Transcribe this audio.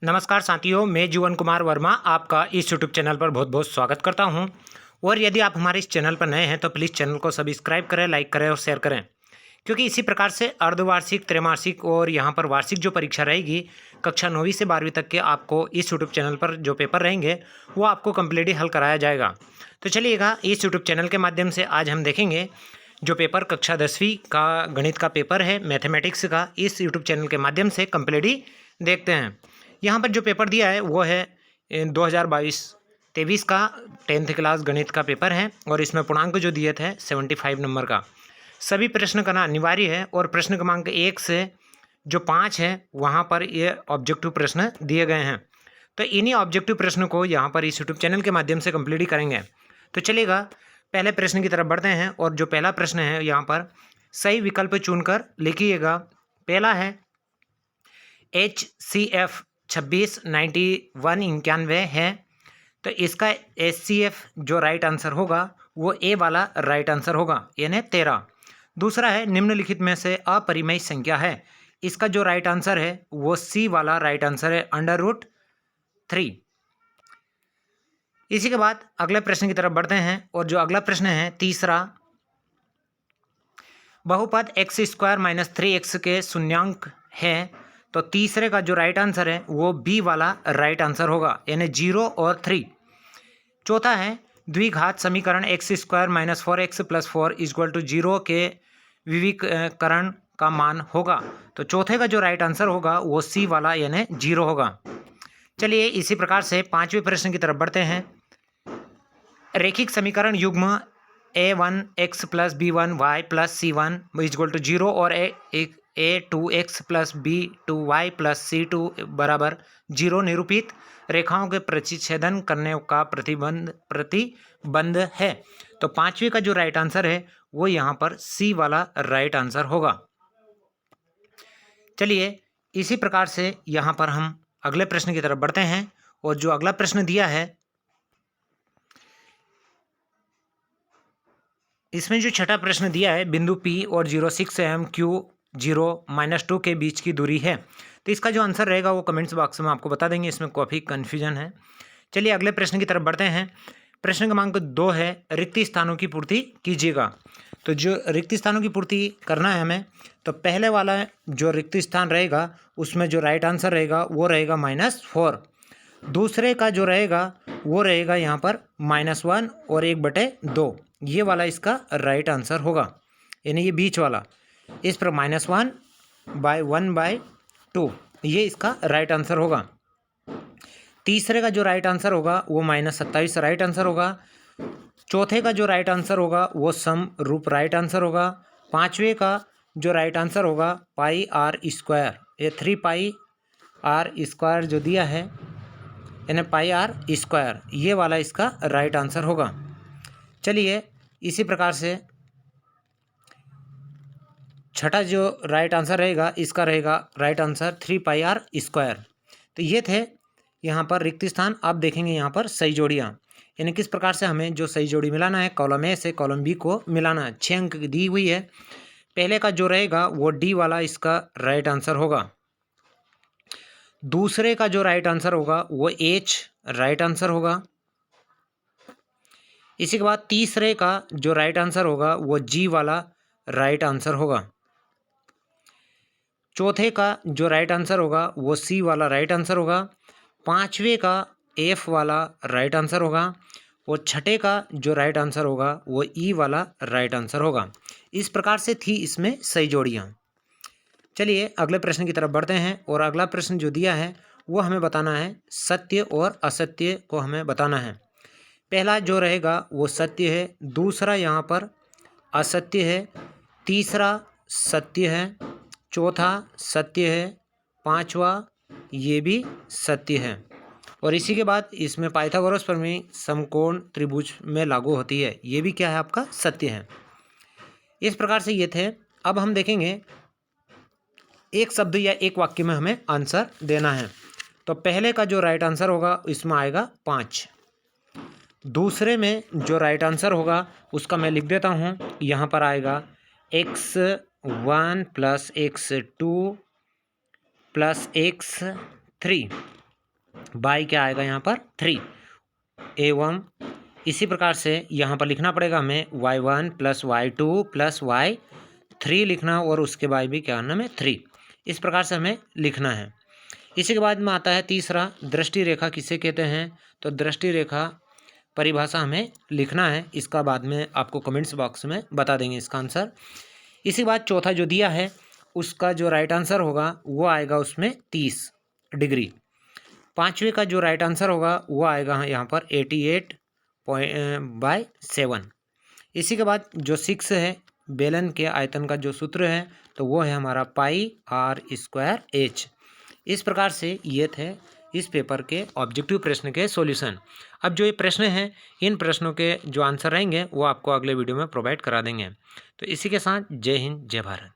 नमस्कार साथियों, मैं जीवन कुमार वर्मा आपका इस यूट्यूब चैनल पर बहुत बहुत स्वागत करता हूं। और यदि आप हमारे इस चैनल पर नए हैं तो प्लीज़ चैनल को सब्सक्राइब करें, लाइक करें और शेयर करें, क्योंकि इसी प्रकार से अर्धवार्षिक, त्रैमासिक और यहां पर वार्षिक जो परीक्षा रहेगी कक्षा 9वीं से 12वीं तक के, आपको इस यूट्यूब चैनल पर जो पेपर रहेंगे वो आपको कम्प्लीटली हल कराया जाएगा। तो चलिएगा, इस यूट्यूब चैनल के माध्यम से आज हम देखेंगे जो पेपर कक्षा 10वीं का गणित का पेपर है, मैथमेटिक्स का, इस यूट्यूब चैनल के माध्यम से कम्प्लीटली देखते हैं। यहाँ पर जो पेपर दिया है वो है 2022-23 का 10th क्लास गणित का पेपर है और इसमें पूर्णांक जो दिए थे 75 नंबर का। सभी प्रश्न करना अनिवार्य है और प्रश्न क्रमांक 1 से जो 5 है वहाँ पर ये ऑब्जेक्टिव प्रश्न दिए गए हैं। तो इन्हीं ऑब्जेक्टिव प्रश्न को यहाँ पर इस यूट्यूब चैनल के माध्यम से कंप्लीट ही करेंगे। तो चलिएगा, पहले प्रश्न की तरफ बढ़ते हैं और जो पहला प्रश्न है यहाँ पर सही विकल्प चुनकर लिखिएगा। पहला है HCF 2691 है, तो इसका HCF जो राइट आंसर होगा वो ए वाला राइट आंसर होगा, यानी 13। दूसरा है निम्नलिखित में से अपरिमेय संख्या है, इसका जो राइट आंसर है वो सी वाला राइट आंसर है, √3। इसी के बाद अगले प्रश्न की तरफ बढ़ते हैं और जो अगला प्रश्न है तीसरा, बहुपद x² - 3x के शून्यांक है, तो तीसरे का जो राइट आंसर है वो बी वाला राइट आंसर होगा, यानी 0 और 3। चौथा है द्विघात समीकरण x² - 4x + 4 = 0 के विविकरण का मान होगा, तो चौथे का जो राइट आंसर होगा वो सी वाला यानी 0 होगा। चलिए इसी प्रकार से पांचवें प्रश्न की तरफ बढ़ते हैं। रैखिक समीकरण युग्म a1x + b1y + c1 = 0 और a2x + b2y + c2 = 0 निरूपित रेखाओं के प्रतिच्छेदन करने का प्रतिबंध है, तो पांचवे का जो राइट आंसर है वो यहाँ पर सी वाला राइट आंसर होगा। चलिए इसी प्रकार से यहाँ पर हम अगले प्रश्न की तरफ बढ़ते हैं और जो अगला प्रश्न दिया है इसमें जो छठा प्रश्न दिया है, बिंदु P और 06 mm Q0 - 2 के बीच की दूरी है, तो इसका जो आंसर रहेगा वो कमेंट्स बॉक्स में आपको बता देंगे, इसमें काफ़ी कन्फ्यूजन है। चलिए अगले प्रश्न की तरफ बढ़ते हैं। प्रश्न क्रमांक 2 है रिक्त स्थानों की पूर्ति कीजिएगा। तो जो रिक्त स्थानों की पूर्ति करना है हमें, तो पहले वाला जो रिक्त स्थान रहेगा उसमें जो राइट आंसर रहेगा वो रहेगा -4। दूसरे का जो रहेगा वो रहेगा यहाँ पर -1 और 1/2, ये वाला इसका राइट आंसर होगा, यानी ये बीच वाला, इस पर -1/1/2 ये इसका राइट आंसर होगा। तीसरे का जो राइट आंसर होगा वो -27 राइट आंसर होगा। चौथे का जो राइट आंसर होगा वो सम रूप राइट आंसर होगा। पांचवे का जो राइट आंसर होगा πr², ये 3πr² जो दिया है यानी πr², ये वाला इसका राइट आंसर होगा। चलिए इसी प्रकार से छठा जो राइट आंसर रहेगा इसका रहेगा राइट आंसर 3πr²। तो ये थे यहाँ पर रिक्त स्थान। आप देखेंगे यहाँ पर सही जोड़ियाँ, यानी किस प्रकार से हमें जो सही जोड़ी मिलाना है, कॉलम ए से कॉलम बी को मिलाना है। 6 अंक दी हुई है। पहले का जो रहेगा वो डी वाला इसका राइट आंसर होगा। दूसरे का जो राइट आंसर होगा वो एच राइट आंसर होगा। इसी के बाद तीसरे का जो राइट आंसर होगा वो जी वाला राइट आंसर होगा। चौथे का जो राइट आंसर होगा वो सी वाला राइट आंसर होगा। पांचवे का एफ वाला राइट आंसर होगा और छठे का जो राइट आंसर होगा वो ई वाला राइट आंसर होगा। इस प्रकार से थी इसमें सही जोड़ियाँ। चलिए अगले प्रश्न की तरफ बढ़ते हैं और अगला प्रश्न जो दिया है वो हमें बताना है सत्य और असत्य को हमें बताना है। पहला जो रहेगा वो सत्य है, दूसरा यहाँ पर असत्य है, तीसरा सत्य है, चौथा सत्य है, पांचवा ये भी सत्य है। और इसी के बाद इसमें पाइथागोरस प्रमेय समकोण त्रिभुज में लागू होती है, ये भी क्या है आपका सत्य है। इस प्रकार से ये थे। अब हम देखेंगे एक शब्द या एक वाक्य में हमें आंसर देना है। तो पहले का जो राइट आंसर होगा इसमें आएगा 5। दूसरे में जो राइट आंसर होगा उसका मैं लिख देता हूँ, यहाँ पर आएगा x1 + x2 + x3 बाई क्या आएगा यहाँ पर 3 एवं इसी प्रकार से यहाँ पर लिखना पड़ेगा हमें y1 plus y2 plus y3 लिखना और उसके बाद भी क्या करना हमें 3, इस प्रकार से हमें लिखना है। इसी के बाद में आता है तीसरा, दृष्टि रेखा किसे कहते हैं। तो दृष्टि रेखा परिभाषा हमें लिखना है, इसका बाद में आपको कमेंट्स बॉक्स में बता देंगे इसका आंसर। इसी के बाद चौथा जो दिया है उसका जो राइट आंसर होगा वो आएगा उसमें 30 डिग्री। पाँचवें का जो राइट आंसर होगा वो आएगा यहाँ पर 88/7। इसी के बाद जो 6 है, बेलन के आयतन का जो सूत्र है तो वो है हमारा πr²h। इस प्रकार से ये थे इस पेपर के ऑब्जेक्टिव प्रश्न के सॉल्यूशन। अब जो ये प्रश्न हैं इन प्रश्नों के जो आंसर रहेंगे वो आपको अगले वीडियो में प्रोवाइड करा देंगे। तो इसी के साथ जय हिंद जय भारत।